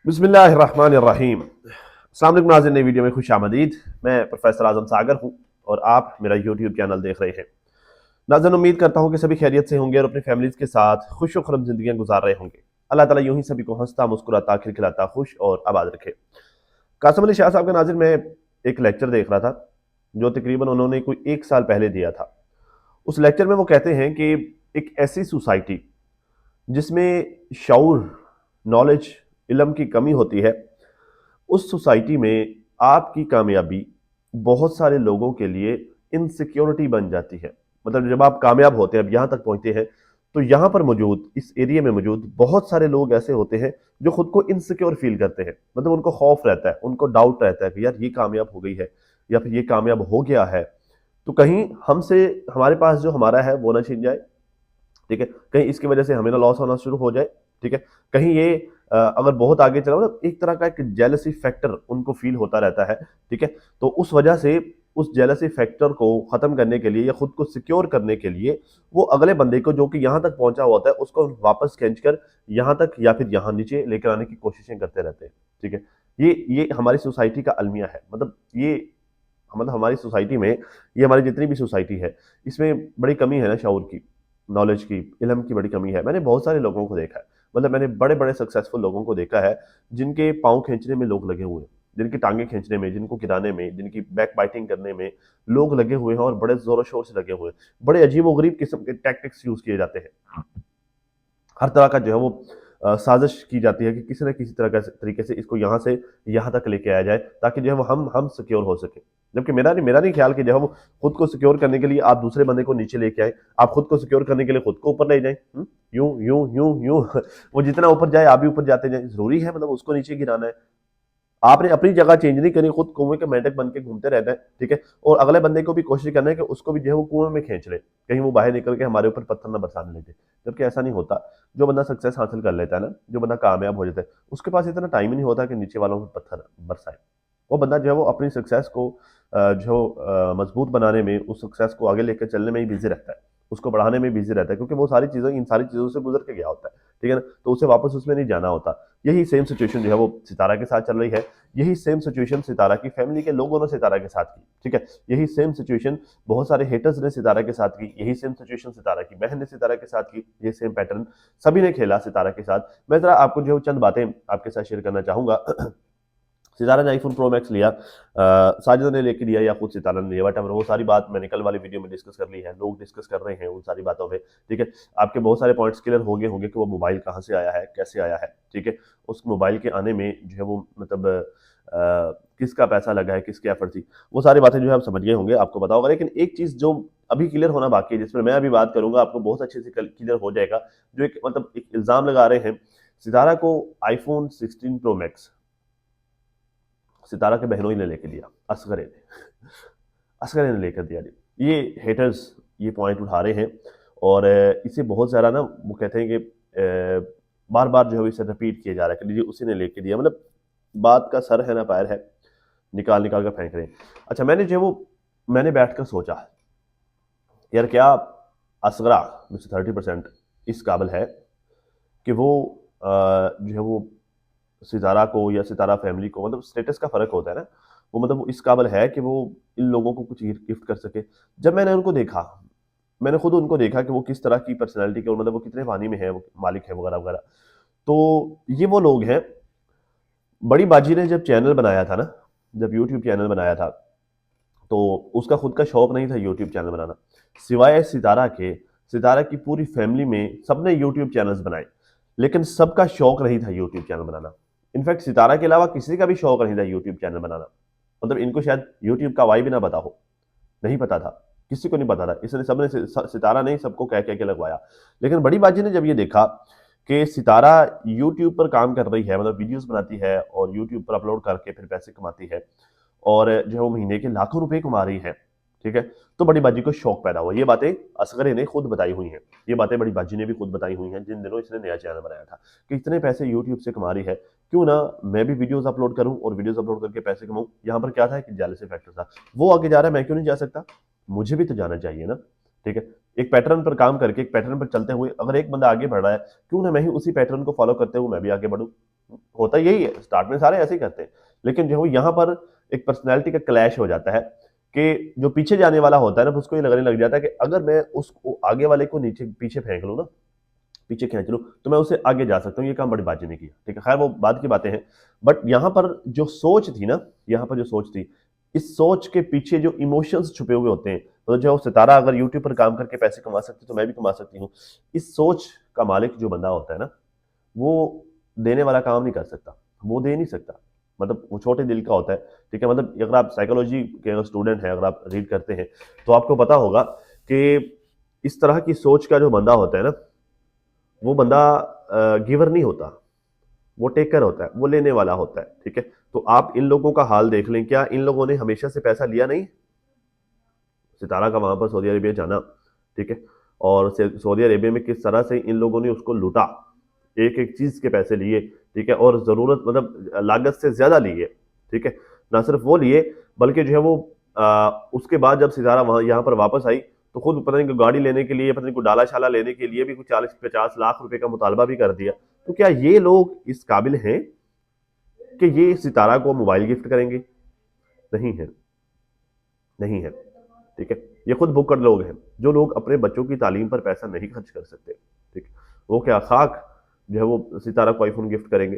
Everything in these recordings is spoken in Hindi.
बिस्मिल्लाहिर्रहमानिर्रहीम। अस्सलाम वालेकुम नाज़रीन, नई वीडियो में खुश आमदीद। मैं प्रोफेसर आजम सागर हूँ और आप मेरा यूट्यूब चैनल देख रहे हैं। नाज़रीन, उम्मीद करता हूँ कि सभी खैरियत से होंगे और अपनी फैमिलीज के साथ खुश खुरम जिंदगियां गुजार रहे होंगे। अल्लाह ताला यूं ही सभी को हंसता मुस्कुराता खिलखिलाता खुश और आबाद रखे। कासिम अली शाह साहब का नाज़रीन, मैं एक लेक्चर देख रहा था जो तकरीबन उन्होंने कोई 1 साल पहले दिया था। उस लेक्चर में वो कहते हैं कि एक ऐसी सोसाइटी जिसमें शऊर, नॉलेज, इल्म की कमी होती है, उस सोसाइटी में आपकी कामयाबी बहुत सारे लोगों के लिए इनसिक्योरिटी बन जाती है। मतलब जब आप कामयाब होते हैं, अब यहाँ तक पहुंचते हैं, तो यहाँ पर मौजूद, इस एरिया में मौजूद बहुत सारे लोग ऐसे होते हैं जो खुद को इनसिक्योर फील करते हैं। मतलब उनको खौफ रहता है, उनको डाउट रहता है कि यार ये कामयाब हो गई है या फिर ये कामयाब हो गया है, तो कहीं हमसे, हमारे पास जो हमारा है वो ना छिन जाए। ठीक है, कहीं इसकी वजह से हमें ना लॉस होना शुरू हो जाए। ठीक है, कहीं ये अगर बहुत आगे चला, मतलब एक तरह का एक जेलसी फैक्टर उनको फील होता रहता है। ठीक है, तो उस वजह से उस जेलसी फैक्टर को खत्म करने के लिए या खुद को सिक्योर करने के लिए वो अगले बंदे को, जो कि यहाँ तक पहुंचा होता है, उसको वापस खींच कर यहाँ तक या फिर यहाँ नीचे लेकर आने की कोशिशें करते रहते हैं। ठीक है, ये हमारी सोसाइटी का अलमिया है। मतलब हमारी सोसाइटी में, ये हमारी जितनी भी सोसाइटी है, इसमें बड़ी कमी है ना शऊर की, नॉलेज की, इल्म की बड़ी कमी है। मैंने बहुत सारे लोगों को देखा है, मतलब मैंने बड़े बड़े सक्सेसफुल लोगों को देखा है जिनके पाँव खींचने में लोग लगे हुए हैं, जिनकी टांगे खींचने में, जिनको गिराने में, जिनकी बैक बाइटिंग करने में लोग लगे हुए हैं और बड़े जोरों शोर से लगे हुए हैं। बड़े अजीब गरीब किस्म के टैक्टिक्स यूज किए जाते हैं। हर तरह का जो है वो साजिश की जाती है कि किसी न किसी तरह का तरीके से इसको यहाँ से यहाँ तक लेके आया जाए, ताकि जो है वो हम सिक्योर हो सके। जबकि मेरा नहीं ख्याल कि जो है वो खुद को सिक्योर करने के लिए आप दूसरे बंदे को नीचे लेके आए, आप खुद को सिक्योर करने के लिए खुद को ऊपर ले जाए। यूं यूं यूं यूं वो जितना ऊपर जाए आप भी ऊपर जाते जाए, जरूरी है मतलब उसको नीचे गिराना है? आपने अपनी जगह चेंज नहीं करी, खुद कुएं के मेंढक बन के घूमते रहना है। ठीक है, और अगले बंदे को भी कोशिश करना है कि उसको भी जो है वो कुएं में खींच ले, कहीं वो बाहर निकल के हमारे ऊपर पत्थर न बरसाने लगे। जबकि ऐसा नहीं होता। जो बंदा सक्सेस हासिल कर लेता है ना, जो बंदा कामयाब हो जाता है, उसके पास इतना टाइम ही नहीं होता कि नीचे वालों पर पत्थर बरसाए। वो बंदा जो है वो अपनी सक्सेस को मजबूत बनाने में, उस सक्सेस को आगे लेकर चलने में ही बिजी रहता है, उसको बढ़ाने में बिजी रहता है, क्योंकि वो सारी चीज़ें, इन सारी चीज़ों से गुजर के गया होता है। ठीक है ना, तो उसे वापस उसमें नहीं जाना होता। यही सेम सिचुएशन जो है वो सितारा के साथ चल रही है। यही सेम सिचुएशन सितारा की फैमिली के लोगों ने सितारा के साथ की। ठीक है, यही सेम सिचुएशन बहुत सारे हेटर्स ने सितारा के साथ की। यही सेम सिचुएशन सितारा की बहन ने सितारा के साथ की। ये सेम पैटर्न सभी ने खेला सितारा के साथ। मैं जरा आपको जो चंद बातें आपके साथ शेयर करना चाहूंगा। सितारा ने आईफोन प्रो मैक्स लिया, साजिद ने लेके दिया या खुद सितारा ने लिया, बट वो सारी बात मैंने कल वाली वीडियो में डिस्कस कर ली है, लोग डिस्कस कर रहे हैं उन सारी बातों पे। ठीक है, आपके बहुत सारे पॉइंट्स क्लियर हो गए होंगे कि वो मोबाइल कहाँ से आया है, कैसे आया है। ठीक है, उस मोबाइल के आने में जो है वो मतलब किसका पैसा लगा है, किसकी एफर्ट थी, वो सारी बातें जो है आप समझ गए होंगे, आपको पता होगा। लेकिन एक चीज जो अभी क्लियर होना बाकी है, जिसमें मैं अभी बात करूंगा, आपको बहुत अच्छे से क्लियर हो जाएगा। जो एक मतलब एक इल्जाम लगा रहे हैं सितारा को, आईफोन 16 प्रो मैक्स सितारा के बहनोई ने लेके दिया, असगरे ने लेकर दिया। ये हेटर्स ये पॉइंट उठा रहे हैं और इसे बहुत ज़्यादा ना, वो कहते हैं कि बार बार जो है इसे रिपीट किया जा रहा है कि लीजिए उसी ने लेके दिया। मतलब बात का सर है ना पैर है, निकाल निकाल कर फेंक रहे हैं। अच्छा, मैंने बैठकर सोचा, यार क्या असगरा जो 30% इस काबिल है कि वो जो है वो सितारा को या सितारा फैमिली को, मतलब स्टेटस का फर्क होता है ना, वो मतलब वो इस काबिल है कि वो इन लोगों को कुछ गिफ्ट कर सके। जब मैंने उनको देखा, मैंने खुद उनको देखा कि वो किस तरह की पर्सनैलिटी के, और मतलब वो कितने पानी में है, वो मालिक है वगैरह वगैरह। तो ये वो लोग हैं। बड़ी बाजी ने जब चैनल बनाया था ना, जब यूट्यूब चैनल बनाया था, तो उसका खुद का शौक नहीं था यूट्यूब चैनल बनाना। सिवाय सितारा के, सितारा की पूरी फैमिली में सबने यूट्यूब चैनल्स बनाए, लेकिन सबका शौक नहीं था यूट्यूब चैनल बनाना। इनफैक्ट सितारा के अलावा किसी का भी शौक नहीं था यूट्यूब चैनल बनाना। मतलब इनको शायद यूट्यूब का वाई भी ना पता हो, नहीं पता था, किसी को नहीं पता था। इसने सबने सितारा नहीं सबको कह के लगवाया। लेकिन बड़ी बाजी ने जब ये देखा कि सितारा यूट्यूब पर काम कर रही है, मतलब वीडियोस बनाती है और यूट्यूब पर अपलोड करके फिर पैसे कमाती है, और जो है वो महीने के लाखों रुपए कमा रही है। ठीक है, तो बड़ी बाजी को शौक पैदा हुआ। ये बातें असगरे ने खुद बताई हुई हैं, ये बातें बड़ी बाजी ने भी खुद बताई हुई हैं जिन दिनों इसने नया चैनल बनाया था, कि इतने पैसे यूट्यूब से कमा रही है, क्यों ना मैं भी वीडियोस अपलोड करूं और वीडियोस अपलोड करके पैसे कमाऊं। यहाँ पर क्या था कि जेलसी फैक्टर था, वो आगे जा रहा है, मैं क्यों नहीं जा सकता, मुझे भी तो जाना चाहिए ना। ठीक है, एक पैटर्न पर काम करके, एक पैटर्न पर चलते हुए अगर एक बंदा आगे बढ़ रहा है, क्यों ना मैं ही उसी पैटर्न को फॉलो करते हुए मैं भी आगे बढ़ूं। होता यही है, स्टार्ट में सारे ऐसे ही करते हैं, लेकिन जो है यहाँ पर एक पर्सनैलिटी का क्लैश हो जाता है कि जो पीछे जाने वाला होता है ना, उसको ये लगने लग जाता है कि अगर मैं उसको आगे वाले को नीचे पीछे फेंक लूँ ना, पीछे खींच लूँ, तो मैं उससे आगे जा सकता हूँ, ये काम बड़ी बाजी ने किया, ठीक है, खैर वो बाद की बातें हैं। बट यहाँ पर जो सोच थी ना, यहाँ पर जो सोच थी, इस सोच के पीछे जो इमोशंस छुपे हुए होते हैं, तो जो सितारा अगर यूट्यूब पर काम करके पैसे कमा सकती तो मैं भी कमा सकती हूँ, इस सोच का मालिक जो बंदा होता है ना, वो देने वाला काम नहीं कर सकता, वो दे नहीं सकता, मतलब वो छोटे दिल का होता है, ठीक है। मतलब अगर आप साइकोलॉजी के अगर स्टूडेंट हैं, अगर आप रीड करते हैं, तो आपको पता होगा कि इस तरह की सोच का जो बंदा होता है ना, वो बंदा गिवर नहीं होता, वो टेकर होता है, वो लेने वाला होता है, ठीक है। तो आप इन लोगों का हाल देख लें, क्या इन लोगों ने हमेशा से पैसा लिया नहीं? सितारा का वहां पर सऊदी अरेबिया जाना, ठीक है, और सऊदी अरेबिया में किस तरह से इन लोगों ने उसको लूटा, एक एक चीज के पैसे लिए, ठीक है, और जरूरत मतलब लागत से ज्यादा लिए, ठीक है। ना सिर्फ वो लिए, बल्कि जो है वो उसके बाद जब सितारा वहां यहाँ पर वापस आई, तो खुद पता नहीं गाड़ी लेने के लिए, पता नहीं कोई डाला शाला लेने के लिए भी कुछ 40-50 लाख रुपए का मुतालबा भी कर दिया। तो क्या ये लोग इस काबिल हैं कि ये सितारा को मोबाइल गिफ्ट करेंगे? नहीं है, नहीं है, ठीक है। ये खुद भुक्कड़ लोग हैं, जो लोग अपने बच्चों की तालीम पर पैसा नहीं खर्च कर सकते, ठीक है। वो क्या खाक जो है वो सितारा को आईफोन गिफ्ट करेंगे?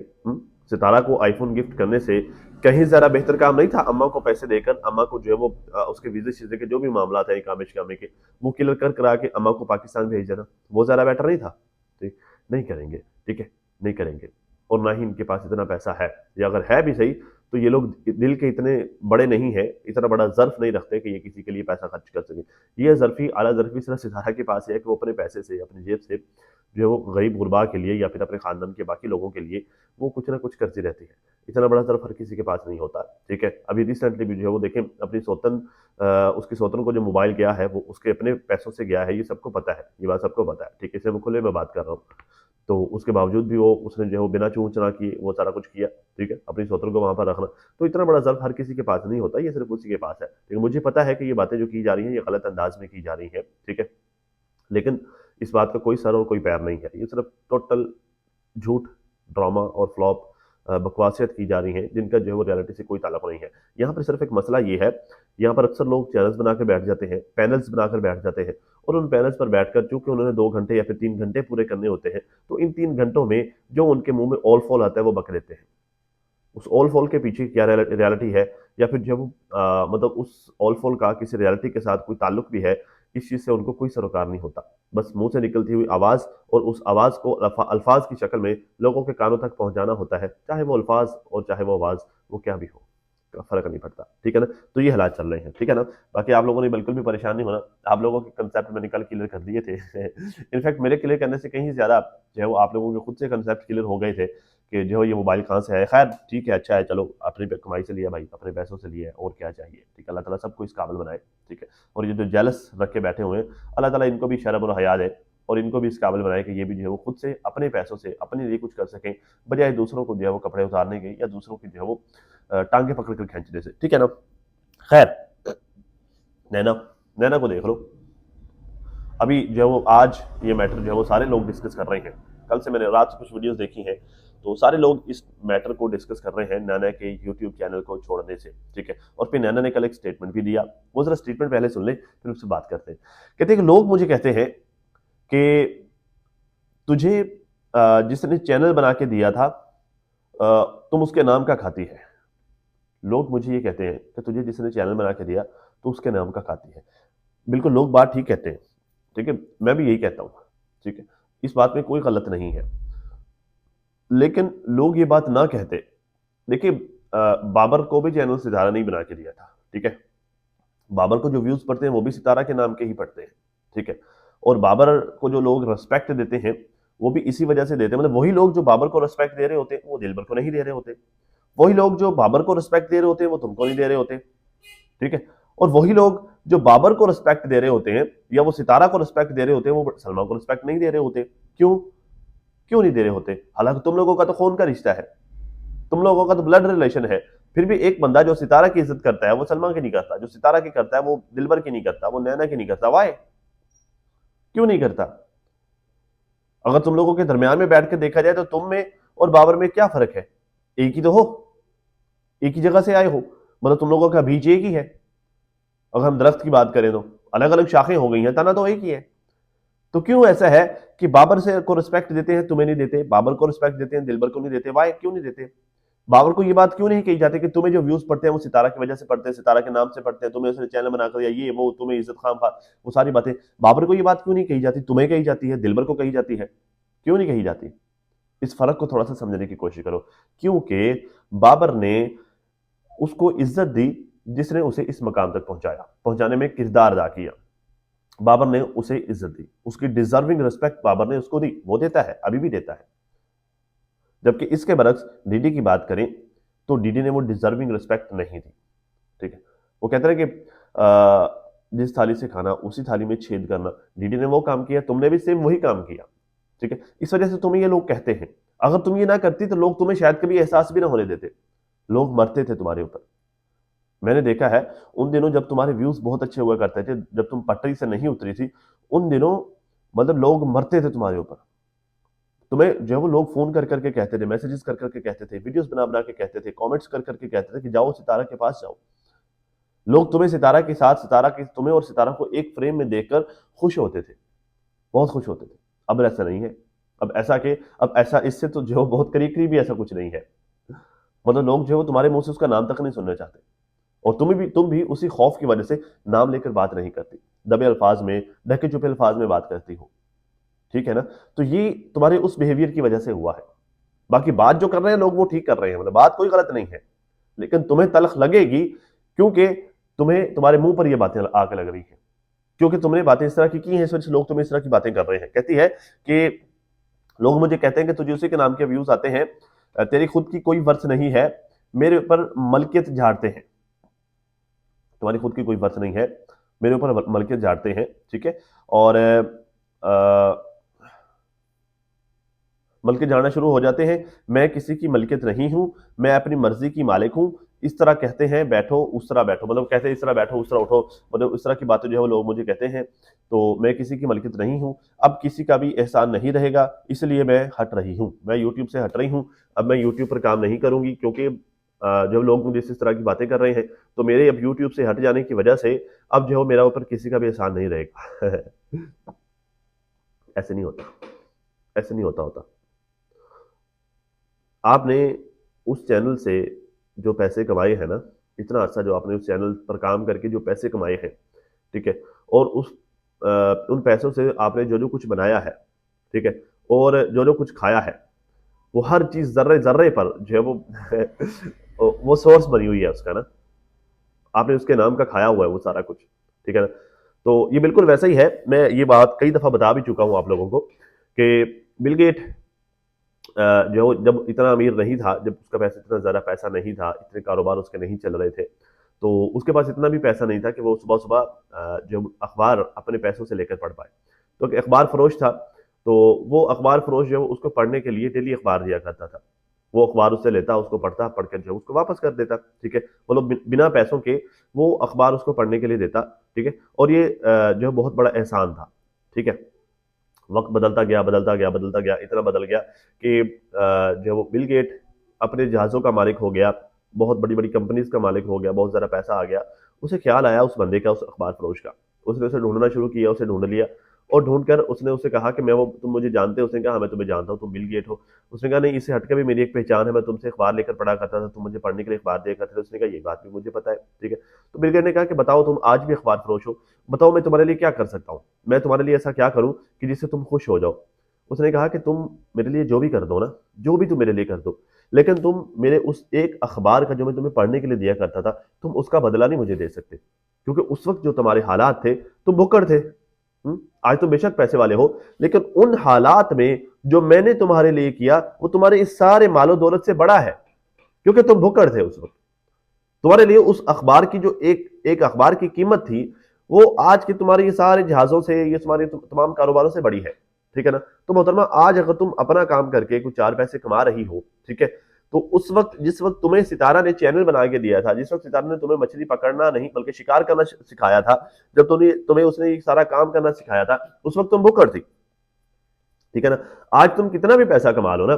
सितारा को आईफोन गिफ्ट करने से कहीं ज्यादा बेहतर काम नहीं था अम्मा को पैसे देकर, अम्मा को जो है वो उसके वीजे शीजे के जो भी मामला था इकामे शिकामे के, वो क्लियर कर करा के अम्मा को पाकिस्तान भेज देना, वो ज्यादा बेटर नहीं था? ठीक, नहीं करेंगे, ठीक है, नहीं करेंगे। और ना ही इनके पास इतना पैसा है, या अगर है भी सही, तो ये लोग दिल के इतने बड़े नहीं है, इतना बड़ा ज़र्फ नहीं रखते कि ये किसी के लिए पैसा खर्च कर सके। ये ज़र्फी आला ज़र्फी सिर्फ सितारा के पास है कि वो अपने पैसे से, अपनी जेब से जो है वो गरीब गुरबा के लिए या फिर अपने खानदान के बाकी लोगों के लिए वो कुछ ना कुछ करती रहती है। इतना बड़ा ज़र्फ हर किसी के पास नहीं होता, ठीक है। अभी रिसेंटली भी जो है वो देखें, अपनी सौतन उसकी सौतन को जो मोबाइल गया है वो उसके अपने पैसों से गया है, ये सबको पता है, ये बात सबको पता है, ठीक है, इससे मैं खुले में बात कर रहा हूँ। तो उसके बावजूद भी वो उसने जो है वो बिना चूं चना किए वो सारा कुछ किया, ठीक है, अपनी सौतन को वहां पर रखना। तो इतना बड़ा ज़र्फ हर किसी के पास नहीं होता, ये सिर्फ उसी के पास है, लेकिन मुझे पता है कि ये बातें जो की जा रही हैं ये गलत अंदाज में की जा रही है, ठीक है। लेकिन इस बात का कोई सर और कोई पैर नहीं है, ये सिर्फ टोटल झूठ, ड्रामा और फ्लॉप बकवासियत की जा रही हैं, जिनका जो है वो रियलिटी से कोई ताल्लुक नहीं है। यहाँ पर सिर्फ एक मसला ये है, यहाँ पर अक्सर लोग चैनल्स बनाकर बैठ जाते हैं, पैनल्स बनाकर बैठ जाते हैं, और उन पैनल्स पर बैठकर चूंकि उन्होंने 2 घंटे या फिर 3 घंटे पूरे करने होते हैं, तो इन 3 घंटों में जो उनके मुंह में ऑल फॉल आता है वो बक देते हैं। उस ऑल फॉल के पीछे क्या रियलिटी है, या फिर जब मतलब उस ऑल फॉल का किसी रियलिटी के साथ कोई ताल्लुक भी है, इस चीज़ से उनको कोई सरोकार नहीं होता। बस मुंह से निकलती हुई आवाज़, और उस आवाज़ को अल्फाज की शक्ल में लोगों के कानों तक पहुंचाना होता है, चाहे वो अल्फाज और चाहे वो आवाज़, वो क्या भी हो, फर्क नहीं पड़ता, ठीक है ना। तो ये हालात चल रहे हैं, ठीक है ना। बाकी आप लोगों ने बिल्कुल भी परेशान नहीं होना, आप लोगों के कंसेप्ट मैंने कल क्लियर कर दिए थे इनफैक्ट मेरे क्लियर करने से कहीं ज्यादा जो है वो आप लोगों के खुद से कंसेप्ट क्लियर हो गए थे कि जो है ये मोबाइल कहाँ से है। खैर ठीक है, अच्छा है, चलो अपनी कमाई से लिया भाई, अपने पैसों से लिया है, और क्या चाहिए, ठीक है। अल्लाह ताला सबको इस काबिल बनाए, ठीक है। और ये जो जेलस रख के बैठे हुए हैं, अल्लाह ताला इनको भी शर्म और हया दे, और इनको भी इस काबिल बनाए कि ये भी जो है वो खुद से अपने पैसों से अपने लिए कुछ कर सकें, बजाय दूसरों को जो है वो कपड़े उतारने के या दूसरों की जो है वो टांगे पकड़ कर खींचने से, ठीक है ना। खैर, नैना, नैना को देख लो, अभी जो है वो आज ये मैटर जो है वो सारे लोग डिस्कस कर रहे हैं। कल से मैंने रात से कुछ वीडियोस देखी हैं, तो सारे लोग इस मैटर को डिस्कस कर रहे हैं नैना के यूट्यूब चैनल को छोड़ने से, ठीक है। और फिर नैना ने कल एक स्टेटमेंट भी दिया, वो जरा स्टेटमेंट पहले सुन ले फिर उससे बात करते हैं। कहते हैं कि लोग मुझे कहते हैं कि तुझे जिसने चैनल बना के दिया था तुम उसके नाम का खाती है। लोग मुझे ये कहते हैं कि तुझे जिसने चैनल बना के दिया तो उसके नाम का खाती है। बिल्कुल, लोग बात ठीक कहते हैं, ठीक है, मैं भी यही कहता हूँ, ठीक है, इस बात में कोई गलत नहीं है। लेकिन लोग ये बात ना कहते। देखिए, बाबर को भी चैनल सितारा नहीं बना के दिया था, ठीक है। बाबर को जो व्यूज पढ़ते हैं वो भी सितारा के नाम के ही पढ़ते हैं, ठीक है। और बाबर को जो लोग रिस्पेक्ट देते हैं वो भी इसी वजह से देते हैं, मतलब वही लोग जो बाबर को रिस्पेक्ट दे रहे होते हैं वो दिलबर को नहीं दे रहे होते, वही लोग जो बाबर को रिस्पेक्ट दे रहे होते हैं वो तुमको नहीं दे रहे होते, ठीक है। और वही लोग जो बाबर को रिस्पेक्ट दे रहे होते हैं या वो सितारा को रिस्पेक्ट दे रहे होते हैं वो सलमान को रिस्पेक्ट नहीं दे रहे होते। क्यों? क्यों नहीं दे रहे होते? हालांकि तुम लोगों का तो खून का रिश्ता है, तुम लोगों का तो ब्लड रिलेशन है, फिर भी एक बंदा जो सितारा की इज्जत करता है वो सलमान की नहीं करता, जो सितारा की करता है वो दिलबर की नहीं करता, वो नैना की नहीं करता। वाई? क्यों नहीं करता? अगर तुम लोगों के दरमियान में बैठ के देखा जाए तो तुम में और बाबर में क्या फर्क है? एक ही तो हो, एक ही जगह से आए हो, मतलब तुम लोगों का बीज एक ही है। अगर हम दरख्त की बात करें तो अलग अलग शाखें हो गई हैं, तना तो एक ही है। तो क्यों ऐसा है कि बाबर से को रिस्पेक्ट देते हैं, तुम्हें नहीं देते, बाबर को रिस्पेक्ट देते हैं, दिलबर को नहीं देते? वाई, क्यों नहीं देते? बाबर को ये बात क्यों नहीं कही जाती कि तुम्हें जो व्यूज पढ़ते हैं वो सितारा की वजह से पढ़ते हैं, सितारा के नाम से पढ़ते हैं, तुम्हें उसने चैनल बनाकर या ये वो, तुम्हें इज्जत खाम खा, वो सारी बातें बाबर को ये बात क्यों नहीं कही जाती? तुम्हें कही जाती है, दिलबर को कही जाती है, क्यों नहीं कही जाती? इस फर्क को थोड़ा सा समझने की कोशिश करो। क्योंकि बाबर ने उसको इज्जत दी जिसने उसे इस मकाम तक पहुंचाया, पहुंचाने में किरदार अदा किया। बाबर ने उसे इज्जत दी, उसकी डिजर्विंग रिस्पेक्ट बाबर ने उसको दी, वो देता है, अभी भी देता है। जबकि इसके बरक्स डीडी की बात करें तो डीडी ने वो डिजर्विंग रिस्पेक्ट नहीं दी। ठीक है, वो कहते हैं कि जिस थाली से खाना उसी थाली में छेद करना, डीडी ने वो काम किया, तुमने भी सेम वही काम किया। ठीक है, इस वजह से तुम्हें ये लोग कहते हैं। अगर तुम ये ना करती तो लोग तुम्हें शायद कभी एहसास भी ना होने देते, लोग मरते थे तुम्हारे ऊपर। मैंने देखा है उन दिनों जब तुम्हारे व्यूज बहुत अच्छे हुआ करते थे, जब तुम पटरी से नहीं उतरी थी, उन दिनों मतलब लोग मरते थे तुम्हारे ऊपर। तुम्हें जो है वो लोग फोन कर करके कहते थे, मैसेजेस कर करके कहते थे, वीडियोस बना बना के कहते थे, कमेंट्स कर करके कहते थे कि जाओ सितारा के पास जाओ। लोग तुम्हें सितारा के साथ, सितारा के तुम्हें और सितारा को एक फ्रेम में देखकर खुश होते थे, बहुत खुश होते थे। अब ऐसा नहीं है। अब ऐसा इससे तो जो बहुत करीब करीब भी ऐसा कुछ नहीं है। मतलब लोग जो है वो तुम्हारे मुंह से उसका नाम तक नहीं सुनना चाहते, और तुम भी उसी खौफ की वजह से नाम लेकर बात नहीं करती, दबे अल्फाज में, ढके छुपे अल्फाज में बात करती हो। ठीक है ना? तो ये तुम्हारे उस बिहेवियर की वजह से हुआ है। बाकी बात जो कर रहे हैं लोग वो ठीक कर रहे हैं, मतलब बात कोई गलत नहीं है, लेकिन तुम्हें तलख लगेगी क्योंकि तुम्हें तुम्हारे मुंह पर ये बातें आके लग रही हैं, क्योंकि तुमने बातें इस तरह की हैं, इस वजह से लोग तुम्हें इस तरह की बातें कर रहे हैं। कहती है कि लोग मुझे कहते हैं कि तुझे उसी के नाम के व्यूज आते हैं, तेरी खुद की कोई वर्थ नहीं है, मेरे ऊपर मलकियत झाड़ते हैं। तुम्हारी खुद की कोई वर्थ नहीं है, मेरे ऊपर मलकियत झाड़ते हैं। ठीक है, और मलकियत झाड़ना शुरू हो जाते हैं। मैं किसी की मलकियत नहीं हूं, मैं अपनी मर्जी की मालिक हूं। इस तरह कहते हैं, बैठो उस तरह बैठो, मतलब कहते हैं इस तरह बैठो उस तरह उठो, मतलब इस तरह की बातें जो है वो लोग मुझे कहते हैं। तो मैं किसी की मलकियत नहीं हूं, अब किसी का भी एहसान नहीं रहेगा, इसलिए मैं हट रही हूं, मैं यूट्यूब से हट रही हूं। अब मैं यूट्यूब पर काम नहीं करूंगी, क्योंकि जब लोग मुझे इस तरह की बातें कर रहे हैं तो मेरे अब यूट्यूब से हट जाने की वजह से अब जो है मेरा ऊपर किसी का भी एहसान नहीं रहेगा। ऐसे नहीं होता, ऐसे नहीं होता। आपने उस चैनल से जो पैसे कमाए हैं ना, इतना अच्छा जो आपने उस चैनल पर काम करके जो पैसे कमाए हैं, ठीक है, और उन पैसों से आपने जो जो कुछ बनाया है, ठीक है, और जो जो कुछ खाया है, वो हर चीज जर्रे जर्रे पर जो है वो सोर्स बनी हुई है उसका ना, आपने उसके नाम का खाया हुआ है वो सारा कुछ। ठीक है ना? तो ये बिल्कुल वैसा ही है। मैं ये बात कई दफा बता भी चुका हूं आप लोगों को कि बिल गेट जो जब इतना अमीर नहीं था, जब उसका पैसा इतना ज़्यादा पैसा नहीं था, इतने कारोबार उसके नहीं चल रहे थे, तो उसके पास इतना भी पैसा नहीं था कि वो सुबह सुबह जो अखबार अपने पैसों से लेकर पढ़ पाए। तो एक अखबार फरोश था, तो वो अखबार फरोश जो है उसको पढ़ने के लिए डेली अखबार दिया करता था। वो अखबार उससे लेता, उसको पढ़ता, पढ़ कर जो उसको वापस कर देता। ठीक है, मतलब बिना पैसों के वो अखबार उसको पढ़ने के लिए देता। ठीक है, और ये जो है बहुत बड़ा एहसान था। ठीक है, वक्त बदलता गया बदलता गया बदलता गया, इतना बदल गया कि जो वो बिल गेट अपने जहाज़ों का मालिक हो गया, बहुत बड़ी बड़ी कंपनीज का मालिक हो गया, बहुत ज़्यादा पैसा आ गया। उसे ख्याल आया उस बंदे का, उस अखबार फरोश का। उसने उसे ढूंढना शुरू किया, उसे ढूंढ लिया, और ढूंढकर उसने उसे कहा कि मैं वो तुम मुझे जानते हो? उसने कहा हाँ मैं तुम्हें जानता हूँ, तुम बिल गेट हो। उसने कहा नहीं, इससे हटकर भी मेरी एक पहचान है, मैं तुमसे अखबार लेकर पढ़ा करता था, तुम मुझे पढ़ने के लिए अखबार दिया करते थे। उसने कहा ये बात भी मुझे पता है। ठीक है, तो बिल गेट ने कहा कि बताओ तुम आज भी अखबार फरोश हो, बताओ मैं तुम्हारे लिए क्या कर सकता हूँ, मैं तुम्हारे लिए ऐसा क्या करूँ कि जिससे तुम खुश हो जाओ। उसने कहा कि तुम मेरे लिए जो भी कर दो ना, जो भी तुम मेरे लिए कर दो, लेकिन तुम मेरे उस एक अखबार का जो मैं तुम्हें पढ़ने के लिए दिया करता था, तुम उसका बदला नहीं मुझे दे सकते, क्योंकि उस वक्त जो तुम्हारे हालात थे तुम भुक्कड़ थे। आज तुम बेशक पैसे वाले हो, लेकिन उन हालात में जो मैंने तुम्हारे लिए किया वो तुम्हारे इस सारे मालो दौलत से बड़ा है, क्योंकि तुम भुक्कड़ थे उस वक्त। तुम्हारे लिए उस अखबार की जो एक एक अखबार की कीमत थी, वो आज के तुम्हारे ये सारे जहाजों से, ये तुम्हारे तमाम कारोबारों से बड़ी है। ठीक है ना? तो मोहतरमा, आज अगर तुम अपना काम करके कुछ 4 पैसे कमा रही हो, ठीक है, तो उस वक्त, जिस वक्त तुम्हें सितारा ने चैनल बना के दिया था, जिस वक्त सितारा ने तुम्हें मछली पकड़ना नहीं बल्कि शिकार करना सिखाया था, जब तुम्हें उसने ये सारा काम करना सिखाया था, उस वक्त तुम भुक्कड़ थी। ठीक है ना? आज तुम कितना भी पैसा कमा लो ना,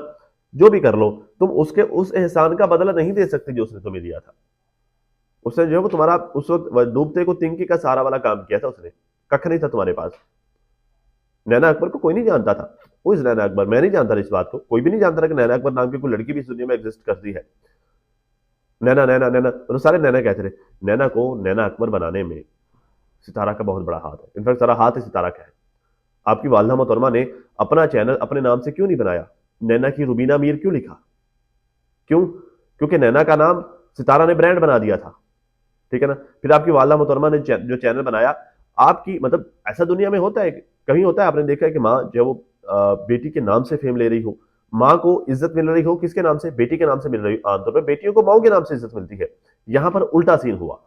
जो भी कर लो, तुम उसके उस एहसान का बदला नहीं दे सकते जो उसने तुम्हें दिया था। उसने जो है वो तुम्हारा उस वक्त डूबते को तिनकी का सहारा वाला काम किया था। उसने कख नहीं था तुम्हारे पास। नैना अकबर को कोई नहीं जानता था। वो इस नैना अकबर, मैं नहीं जानता था इस बात को, कोई भी नहीं जानता था कि नैना अकबर नाम की कोई लड़की भी इस दुनिया में एग्जिस्ट करती है। नैना नैना नैना तो सारे नैना कहते थे। नैना को नैना अकबर बनाने में सितारा का बहुत बड़ा हाथ है। इनफैक्ट सारा हाथ ही सितारा का है। आपकी वालदा मोहतरमा ने अपना चैनल अपने नाम से क्यों नहीं बनाया? नैना की रुबीना मीर क्यों लिखा? क्यों? क्योंकि नैना का नाम सितारा ने ब्रांड बना दिया था। ठीक है ना। फिर आपकी वालदा मोहतरमा ने जो चैनल बनाया, आपकी मतलब ऐसा दुनिया में होता है, कहीं होता है आपने देखा है कि माँ जो वो बेटी के नाम से फेम ले रही हो, माँ को इज्जत मिल रही हो किसके नाम से? बेटी के नाम से मिल रही हो। आमतौर पर बेटियों को माओ के नाम से इज्जत मिलती है। यहां पर उल्टा सीन हुआ।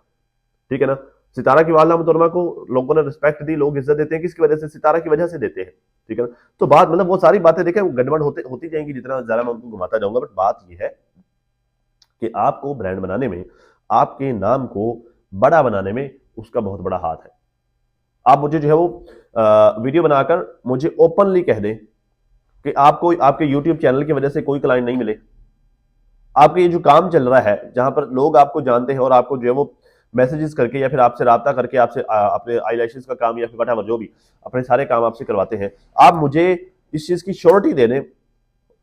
ठीक है ना। सितारा की वालदा मोहतरमा को लोगों ने रिस्पेक्ट दी, लोग इज्जत देते हैं, किसकी वजह से? सितारा की वजह से देते हैं। ठीक है ना। तो बात मतलब वो सारी बातें देखें गड़बड़ होती जाएंगी जितना ज्यादा मैं उनको घुमाता जाऊंगा, बट बात यह है कि आपको ब्रांड बनाने में, आपके नाम को बड़ा बनाने में उसका बहुत बड़ा हाथ है। आप मुझे जो है वो वीडियो बनाकर मुझे ओपनली कह दें कि आपको आपके यूट्यूब चैनल की वजह से कोई क्लाइंट नहीं मिले। आपके ये जो काम चल रहा है जहां पर लोग आपको जानते हैं और आपको जो है वो मैसेजेस करके या फिर आपसे राब्ता करके आपसे अपने आईलैशेस का काम या फिर वट जो भी अपने सारे काम आपसे करवाते हैं, आप मुझे इस चीज की श्योरिटी दे दें,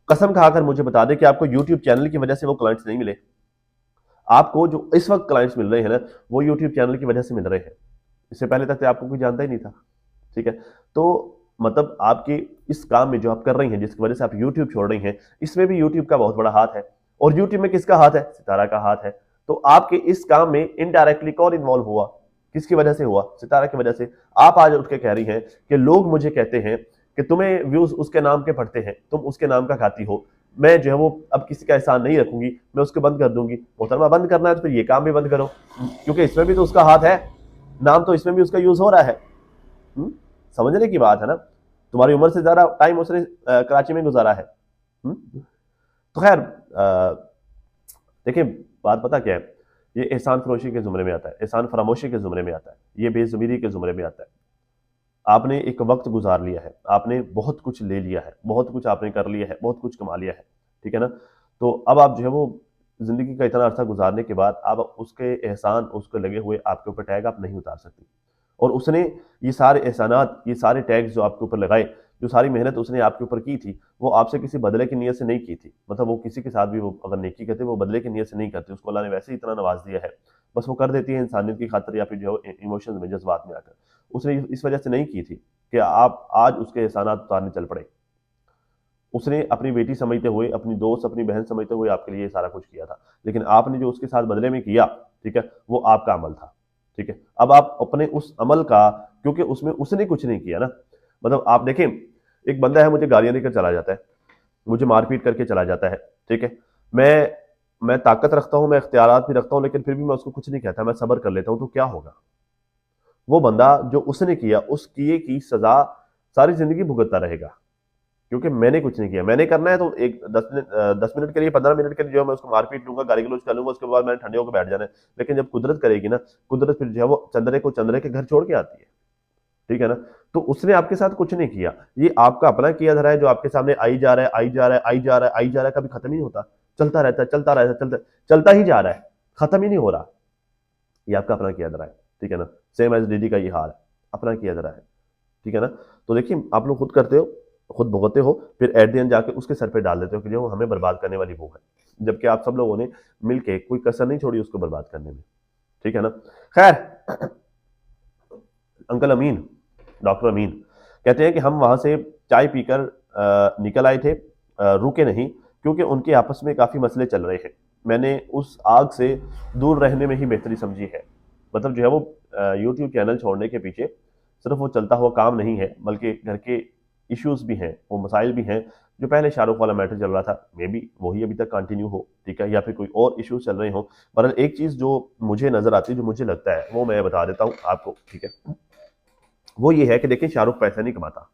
कसम खाकर मुझे बता दें कि आपको यूट्यूब चैनल की वजह से वो क्लाइंट्स नहीं मिले। आपको जो इस वक्त क्लाइंट्स मिल रहे हैं ना, वो यूट्यूब चैनल की वजह से मिल रहे हैं। इससे पहले तक तो आपको कोई जानता ही नहीं था। ठीक है। तो मतलब आपके इस काम में जो आप कर रही हैं, जिसकी वजह से आप यूट्यूब छोड़ रही हैं, इसमें भी यूट्यूब का बहुत बड़ा हाथ है। और यूट्यूब में किसका हाथ है? सितारा का हाथ है। तो आपके इस काम में इनडायरेक्टली कौन इन्वॉल्व हुआ? किसकी वजह से हुआ? सितारा की वजह से। आप आज उठ के कह रही हैं कि लोग मुझे कहते हैं कि तुम्हें व्यूज उसके नाम के पड़ते हैं, तुम उसके नाम का खाती हो, मैं जो है वो अब किसी का एहसान नहीं रखूंगी, मैं उसको बंद कर दूंगी। मोहतरमा बंद करना है तो फिर ये काम भी बंद करो, क्योंकि इसमें भी तो उसका हाथ है, नाम तो इसमें भी उसका यूज हो रहा है। हुँ? समझने की बात है ना। तुम्हारी उम्र से ज्यादा टाइम उसने कराची में गुजारा है। तो खैर देखिए, बात पता क्या है, ये एहसान फरोशी के जुमरे में आता है, एहसान फरामोशी के जुमरे में आता है, ये बेज़मीरी के जुमरे में आता है। आपने एक वक्त गुजार लिया है, आपने बहुत कुछ ले लिया है, बहुत कुछ आपने कर लिया है, बहुत कुछ कमा लिया है। ठीक है ना। तो अब आप जो है वो जिंदगी का इतना अरसा गुजारने के बाद आप उसके एहसान, उसके लगे हुए आपके ऊपर टैग आप नहीं उतार सकती। और उसने ये सारे एहसानात, ये सारे टैग्स जो आपके ऊपर लगाए, जो सारी मेहनत उसने आपके ऊपर की थी, वो आपसे किसी बदले की नीयत से नहीं की थी। मतलब वो किसी के साथ भी वो अगर नेकी करते, वो बदले की नीयत से नहीं करते, उसको अल्लाह ने वैसे ही इतना नवाज दिया है, बस वो कर देती है इंसानियत की खातिर या फिर जो इमोशंस में, जज्बात में आकर। उसने इस वजह से नहीं की थी कि आप आज उसके एहसानात उतारने चल पड़े। उसने अपनी बेटी समझते हुए, अपनी दोस्त, अपनी बहन समझते हुए आपके लिए सारा कुछ किया था, लेकिन आपने जो उसके साथ बदले में किया, ठीक है, वो आपका अमल था। ठीक है। अब आप अपने उस अमल का, क्योंकि उसमें उसने कुछ नहीं किया ना, मतलब आप देखें, एक बंदा है मुझे गालियां देकर चला जाता है, मुझे मारपीट करके चला जाता है। ठीक है। मैं ताकत रखता हूं, मैं इख्तियारात भी रखता हूं, लेकिन फिर भी मैं उसको कुछ नहीं कहता, मैं सब्र कर लेता हूं। तो क्या होगा? वो बंदा जो उसने किया, उस किए की सजा सारी जिंदगी भुगतता रहेगा, क्योंकि मैंने कुछ नहीं किया। मैंने करना है तो एक 10 मिनट के लिए, 15 मिनट के लिए जो है मैं उसको मारपीट लूंगा, गाली गलौज कर लूंगा, उसके बाद मैंने ठंडे होकर बैठ जाना है। लेकिन जब कुदरत करेगी ना, कुदरत फिर जो है वो चंद्रे को चंद्रे के घर छोड़ के आती है। ठीक है ना। तो उसने आपके साथ कुछ नहीं किया, ये आपका अपना किया धरा है, जो आपके सामने आई जा रहा है, आई जा रहा है, आई जा रहा है, आई जा रहा है, कभी खत्म ही नहीं होता, चलता रहता है, चलता रहता है, चलता ही जा रहा है, खत्म ही नहीं हो रहा। ये आपका अपना किया धरा है। ठीक है ना। सेम एज दीदी का ये हाल है, अपना किया धरा है। ठीक है ना। तो देखिए, आप लोग खुद करते हो, खुद भुगतते हो, फिर एट द एंड जाके उसके सर पे डाल देते हो कि जो हमें बर्बाद करने वाली वो है, जबकि आप सब लोगों ने मिलके कोई कसर नहीं छोड़ी उसको बर्बाद करने में। ठीक है ना। खैर, अंकल अमीन, डॉक्टर अमीन कहते हैं कि हम वहां से चाय पीकर निकल आए थे, रुके नहीं, क्योंकि उनके आपस में काफी मसले चल रहे हैं। मैंने उस आग से दूर रहने में ही बेहतरी समझी है। मतलब जो है वो यूट्यूब चैनल छोड़ने के पीछे सिर्फ वो चलता हुआ काम नहीं है, बल्कि घर के इश्यूज भी हैं, वो मसाइल भी हैं। जो पहले शाहरुख वाला मैटर चल रहा था, मे बी वही अभी तक कंटिन्यू हो, ठीक है, या फिर कोई और इश्यूज चल रहे हो। पर एक चीज जो मुझे नजर आती है, जो मुझे लगता है, वो मैं बता देता हूँ आपको। ठीक है। वो ये है कि देखिए, शाहरुख पैसा नहीं कमाता।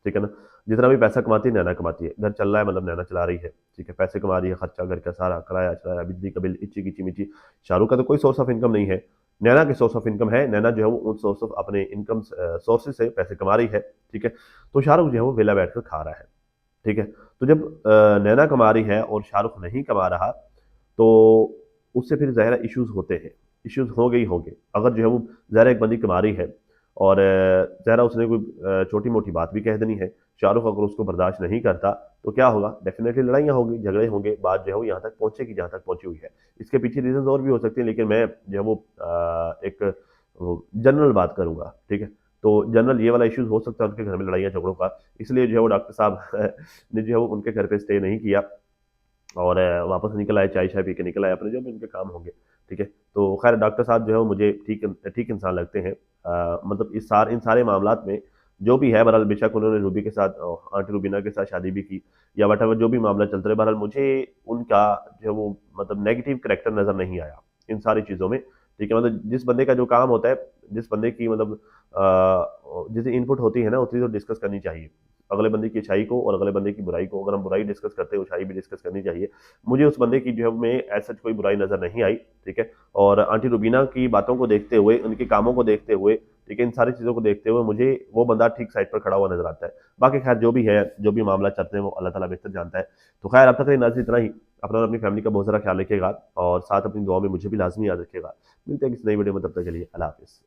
ठीक है ना। जितना भी पैसा कमाती है नैना कमाती है, घर चल रहा है मतलब नैना चला रही है। ठीक है। पैसे कमा रही है, खर्चा घर का सारा, किराया चलाया, बिजली का बिल, इच्ची की चिमिची। शाहरुख का तो कोई सोर्स ऑफ इनकम नहीं है, नैना के सोर्स ऑफ इनकम है। नैना जो है वो उन सोर्स ऑफ अपने इनकम सोर्सेज से पैसे कमा रही है। ठीक है। तो शाहरुख जो है वो वेला बैठकर खा रहा है। ठीक है। तो जब नैना कमा रही है और शाहरुख नहीं कमा रहा, तो उससे फिर ज़ाहिर है इश्यूज़ होते हैं। इश्यूज़ होंगे ही होंगे। अगर जो है वो ज़ाहिर है एक बंदी कमा रही है और ज़ाहिर है उसने कोई छोटी-मोटी बात भी कह देनी है, शाहरुख अगर उसको बर्दाश्त नहीं करता, तो क्या होगा? डेफ़िनेटली लड़ाइयाँ होंगी, झगड़े होंगे, बात जो है वो यहाँ तक पहुँचेगी जहाँ तक पहुँची हुई है। इसके पीछे रीज़न्स और भी हो सकते हैं, लेकिन मैं जो है वो एक वो जनरल बात करूँगा, ठीक है? तो जनरल ये वाला इश्यूज़ हो सकता है उनके घर में लड़ाइयाँ झगड़ों का, इसलिए जो है वो डॉक्टर साहब ने जो है वो उनके घर पे स्टे नहीं किया और वापस निकल आए, चाय-शाय पी के निकल आए, अपने जो भी उनके काम होंगे, ठीक है? तो ख़ैर डॉक्टर साहब जो है वो मुझे ठीक इंसान लगते हैं। मतलब इन सारे मामलात में जो भी है बहरहाल, बेशक उन्होंने रूबी के साथ आंटी रूबीना के साथ शादी भी की या व्हाटएवर जो भी मामला चलता रहे, बहरहाल मुझे उनका जो है वो मतलब नेगेटिव कैरेक्टर नज़र नहीं आया, इन सारी चीज़ों में, ठीक है? मतलब जिस बंदे का जो काम होता है, जिस बंदे की मतलब जैसे इनपुट होती है ना, उतनी तो डिस्कस करनी चाहिए। अगले बंदे की अच्छाई को और अगले बंदे की बुराई को, अगर हम बुराई डिस्कस करते हैं, अच्छाई भी डिस्कस करनी चाहिए। मुझे उस बंदे की जो है में एज़ सच कोई बुराई नज़र नहीं आई, ठीक है? और आंटी रूबीना की बातों को देखते हुए, उनके कामों को देखते हुए, ठीक है, इन सारी चीज़ों को देखते हुए मुझे वो बंदा ठीक साइड पर खड़ा हुआ नज़र आता है। बाकी खैर जो भी है, जो भी मामला चलते हैं वो अल्लाह ताला बेहतर जानता है। तो खैर अब तक के लिए नाज़रीन इतना ही। अपना और अपनी फैमिली का बहुत ज़्यादा ख्याल रखिएगा और साथ अपनी दुआ में मुझे भी लाज़मी याद रखिएगा। मिलते हैं किसी नई वीडियो में, तब तक के लिए अल्लाह हाफ़िज़।